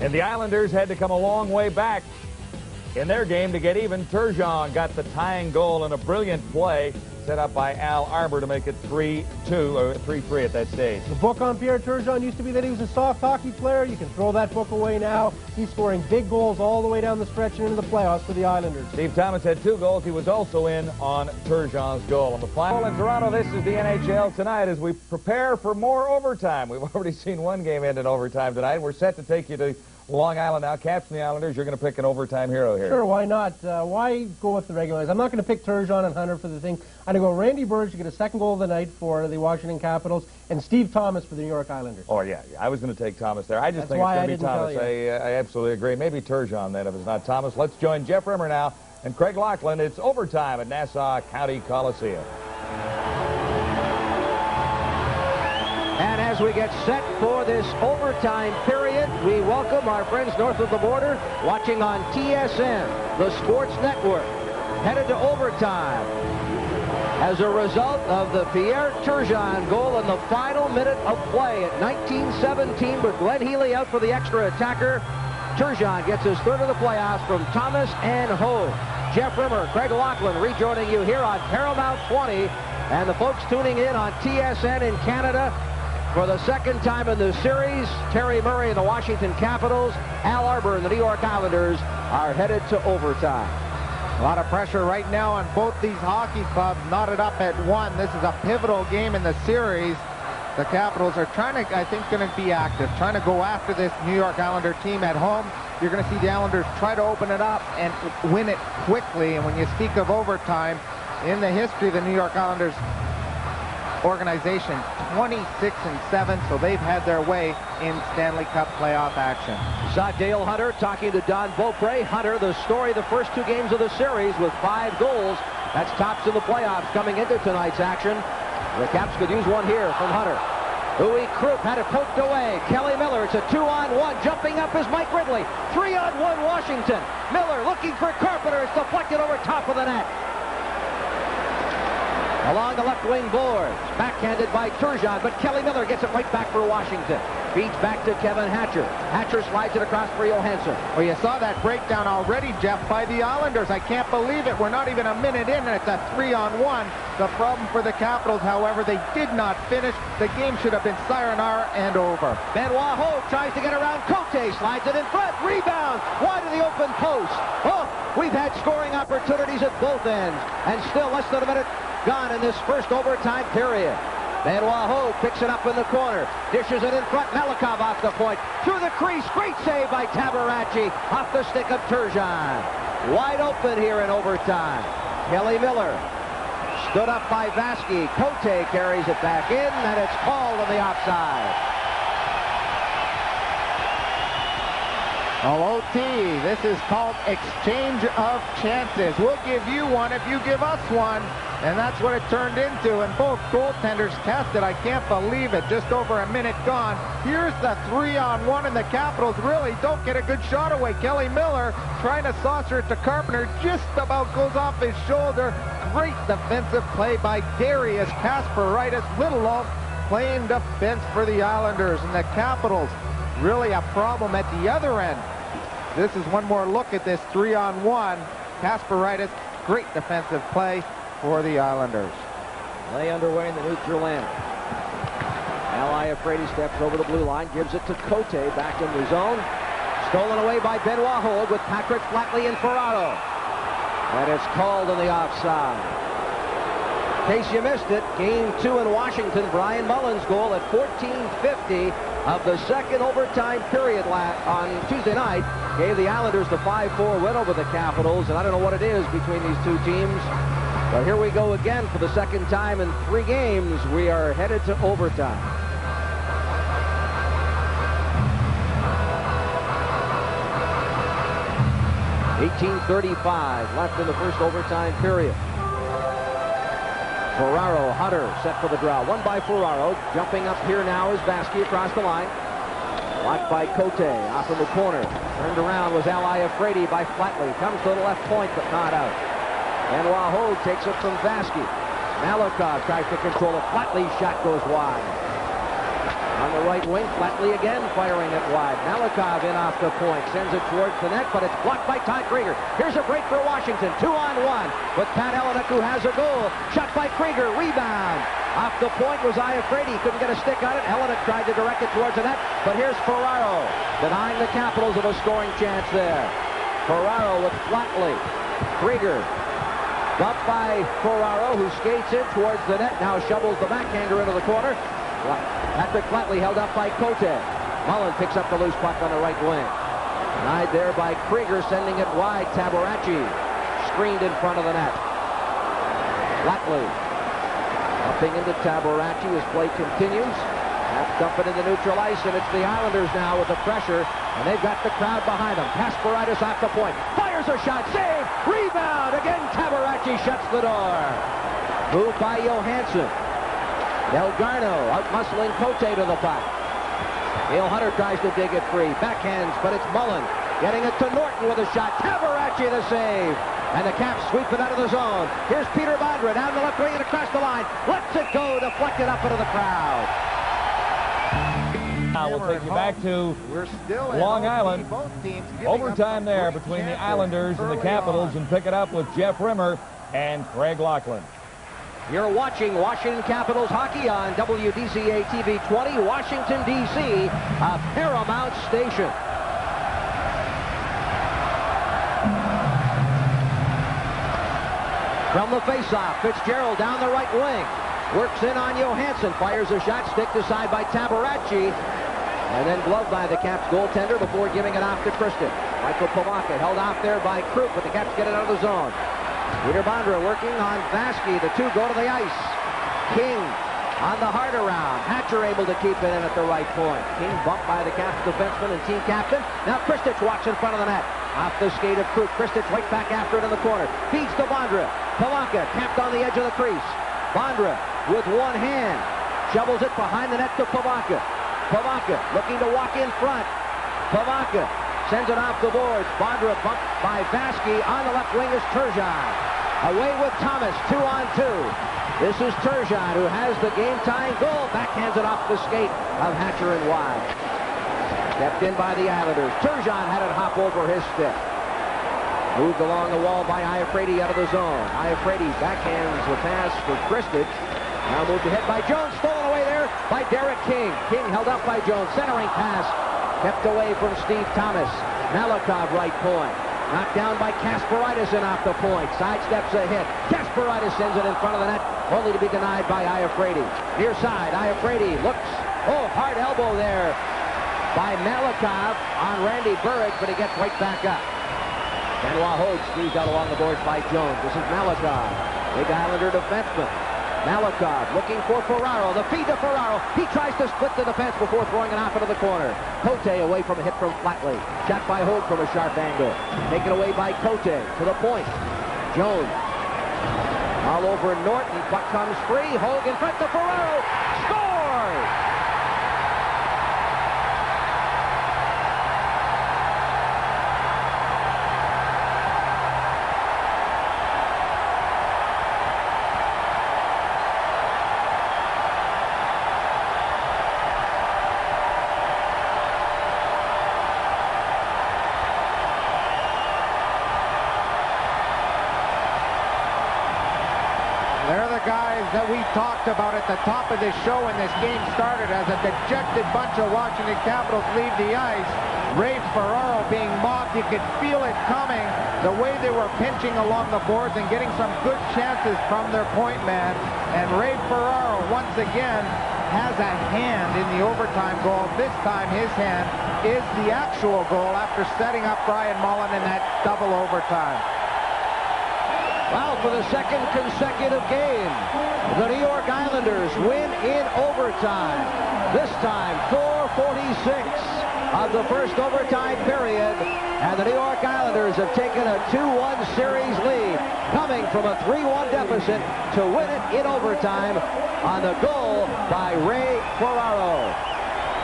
And the Islanders had to come a long way back in their game to get even. Turgeon got the tying goal in a brilliant play set up by Al Arbour to make it 3-2 or 3-3 at that stage. The book on Pierre Turgeon used to be that he was a soft hockey player. You can throw that book away now. He's scoring big goals all the way down the stretch and into the playoffs for the Islanders. Steve Thomas had 2 goals. He was also in on Turgeon's goal. In the final in Toronto, this is the NHL tonight as we prepare for more overtime. We've already seen one game end in overtime tonight. We're set to take you to Long Island now. Captain the Islanders, you're going to pick an overtime hero here. Sure, why not? Why go with the regulars? I'm not going to pick Turgeon and Hunter for the thing. I'm going to go Randy Burge to get a second goal of the night for the Washington Capitals, and Steve Thomas for the New York Islanders. Oh, yeah. I was going to take Thomas there. I just think it's going to be Thomas. I absolutely agree. Maybe Turgeon then if it's not Thomas. Let's join Jeff Rimmer now and Craig Laughlin. It's overtime at Nassau County Coliseum. And as we get set for this overtime period, we welcome our friends north of the border watching on TSN, the sports network, headed to overtime as a result of the Pierre Turgeon goal in the final minute of play at 19:17 with Glenn Healy out for the extra attacker. Turgeon gets his third of the playoffs from Thomas and Hogue. Jeff Rimmer, Craig Laughlin rejoining you here on Paramount 20, and the folks tuning in on TSN in Canada. For the second time in the series, Terry Murray and the Washington Capitals, Al Arbour and the New York Islanders are headed to overtime. A lot of pressure right now on both these hockey clubs, knotted up at 1. This is a pivotal game in the series. The Capitals are trying to, I think, going to be active, trying to go after this New York Islander team at home. You're going to see the Islanders try to open it up and win it quickly. And when you speak of overtime, in the history of the New York Islanders organization, 26-7, so they've had their way in Stanley Cup playoff action. Saw Dale Hunter talking to Don Beaupre. Hunter, the story, the first 2 games of the series with 5 goals. That's tops in the playoffs coming into tonight's action. The Caps could use one here from Hunter. Uwe Krupp had it poked away. Kelly Miller, it's a 2-on-1. Jumping up is Mike Ridley. 3-on-1 Washington. Miller looking for Carpenter. It's deflected over top of the net. Along the left wing boards, backhanded by Turgeon, but Kelly Miller gets it right back for Washington. Feeds back to Kevin Hatcher. Hatcher slides it across for Johansson. Well, you saw that breakdown already, Jeff, by the Islanders. I can't believe it. We're not even a minute in, and it's a 3-on-1. The problem for the Capitals, however, they did not finish. The game should have been sayonara and over. Benoit Hogue tries to get around Cote, slides it in front, rebound, wide of the open post. Oh, we've had scoring opportunities at both ends, and still less than a minute gone in this first overtime period. Benoit Hogue picks it up in the corner, dishes it in front. Malikov off the point, through the crease. Great save by Tabaracci off the stick of Turgeon. Wide open here in overtime. Kelly Miller stood up by Vasky. Cote carries it back in, and it's called on the offside. Oh, OT, this is called exchange of chances. We'll give you one if you give us one. And that's what it turned into. And both goaltenders tested. I can't believe it. Just over a minute gone. Here's the 3-on-1, and the Capitals really don't get a good shot away. Kelly Miller trying to saucer it to Carpenter. Just about goes off his shoulder. Great defensive play by Darius Kasparaitis. Little off playing defense for the Islanders. And the Capitals really a problem at the other end. This is one more look at this 3-on-1. Kasparaitis, great defensive play for the Islanders. Play underway in the neutral end. Al Iafrate steps over the blue line, gives it to Cote back in the zone. Stolen away by Benoit Hogue with Patrick Flatley and Ferraro. And it's called on the offside. In case you missed it, Game 2 in Washington, Brian Mullen's goal at 14:50 of the second overtime period on Tuesday night gave the Islanders the 5-4 win over the Capitals, and I don't know what it is between these two teams. But here we go again for the second time in 3 games. We are headed to overtime. .18:35 left in the first overtime period. Ferraro, Hunter set for the draw. One by Ferraro. Jumping up here now is Vasky across the line. Blocked by Cote off in the corner. Turned around was Al Iafrate by Flatley. Comes to the left point but not out. Benoit Hogue takes it from Vasky. Malikov tries to control it. Flatley's shot goes wide. On the right wing, Flatley again firing it wide. Malikov in off the point, sends it towards the net, but it's blocked by Todd Krieger. Here's a break for Washington, 2-on-1 with Pat Helenek, who has a goal. Shot by Krieger, rebound. Off the point was Iafrate. He couldn't get a stick on it. Helenek tried to direct it towards the net, but here's Ferraro denying the Capitals of a scoring chance there. Ferraro with Flatley. Krieger bumped by Ferraro, who skates in towards the net, now shovels the backhander into the corner. Patrick Flatley held up by Cote. Mullen picks up the loose puck on the right wing. Denied there by Krieger, sending it wide. Tabaracci screened in front of the net. Flatley upping into Tabaracci as play continues. Half dumping into neutral ice, and it's the Islanders now with the pressure, and they've got the crowd behind them. Kasparaitis off the point. Fires a shot. Save. Rebound. Again, Tabaracci shuts the door. Moved by Johansson. Delgarno out-muscling Cote to the puck. Neil Hunter tries to dig it free. Backhands, but it's Mullen getting it to Norton with a shot. Tabaracci the save. And the Caps sweep it out of the zone. Here's Peter Bondra down the left wing and across the line. Lets it go, deflected up into the crowd. Now we'll take you back to Long Island. Overtime there between the Islanders and the Capitals, and pick it up with Jeff Rimmer and Craig Laughlin. You're watching Washington Capitals hockey on WDCA TV 20, Washington, D.C., a Paramount station. From the faceoff, Fitzgerald down the right wing. Works in on Johansson, fires a shot, sticked aside by Tabaracci, and then gloved by the Caps goaltender before giving it off to Kristen. Michael Pavaka held off there by Krupp, but the Caps get it out of the zone. Peter Bondra working on Vasky. The two go to the ice. King on the hard around. Hatcher able to keep it in at the right point. King bumped by the Caps defenseman and team captain. Now Kristich walks in front of the net. Off the skate of Krupp. Kristich right back after it in the corner. Feeds to Bondra. Pavaka capped on the edge of the crease. Bondra with one hand shovels it behind the net to Pavaka. Pavaka looking to walk in front. Pavaka sends it off the boards. Bondra bumped by Vasky. On the left wing is Turgeon. Away with Thomas, 2-on-2. This is Turgeon, who has the game-tying goal. Backhands it off the skate of Hatcher and wide. Stepped in by the Islanders. Turgeon had it hop over his stick. Moved along the wall by Iafrate out of the zone. Iafrate backhands the pass for Kristich. Now moved ahead by Jones. Stolen away there by Derek King. King held up by Jones. Centering pass. Kept away from Steve Thomas. Malikov right point. Knocked down by Kasparaitis and off the point. Sidesteps a hit. Kasparaitis sends it in front of the net, only to be denied by Iafrate. Near side, Iafrate looks. Oh, hard elbow there by Malikov on Randy Burrick, but he gets right back up. Benoit Hogue squeezed out along the boards by Jones. This is Malikov, big Islander defenseman. Malikov looking for Ferraro. The feed to Ferraro. He tries to split the defense before throwing it off into the corner. Cote away from a hit from Flatley. Shot by Hogue from a sharp angle. Taken away by Cote to the point. Jones all over Norton. Puck comes free. Hogue in front to Ferraro. Scores! That we talked about at the top of this show when this game started, as a dejected bunch of Washington Capitals leave the ice. Ray Ferraro being mobbed. You could feel it coming, the way they were pinching along the boards and getting some good chances from their point man. And Ray Ferraro once again has a hand in the overtime goal. This time his hand is the actual goal after setting up Brian Mullen in that double overtime. Well, for the second consecutive game, the New York Islanders win in overtime. This time, 4:46 of the first overtime period, and the New York Islanders have taken a 2-1 series lead, coming from a 3-1 deficit to win it in overtime on the goal by Ray Ferraro.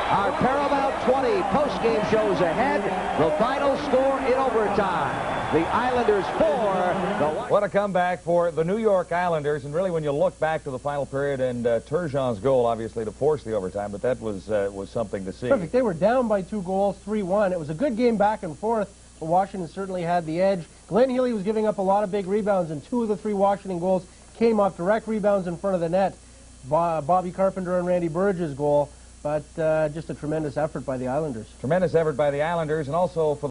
Our Paramount 20 postgame shows ahead. The final score in overtime. The Islanders 4. What a comeback for the New York Islanders. And really, when you look back to the final period and Turgeon's goal, obviously, to force the overtime, but that was something to see. Perfect. They were down by 2 goals, 3-1. It was a good game back and forth, but Washington certainly had the edge. Glenn Healy was giving up a lot of big rebounds, and 2 of the 3 Washington goals came off direct rebounds in front of the net. Bobby Carpenter and Randy Burge's goal, but just a tremendous effort by the Islanders. Tremendous effort by the Islanders, and also for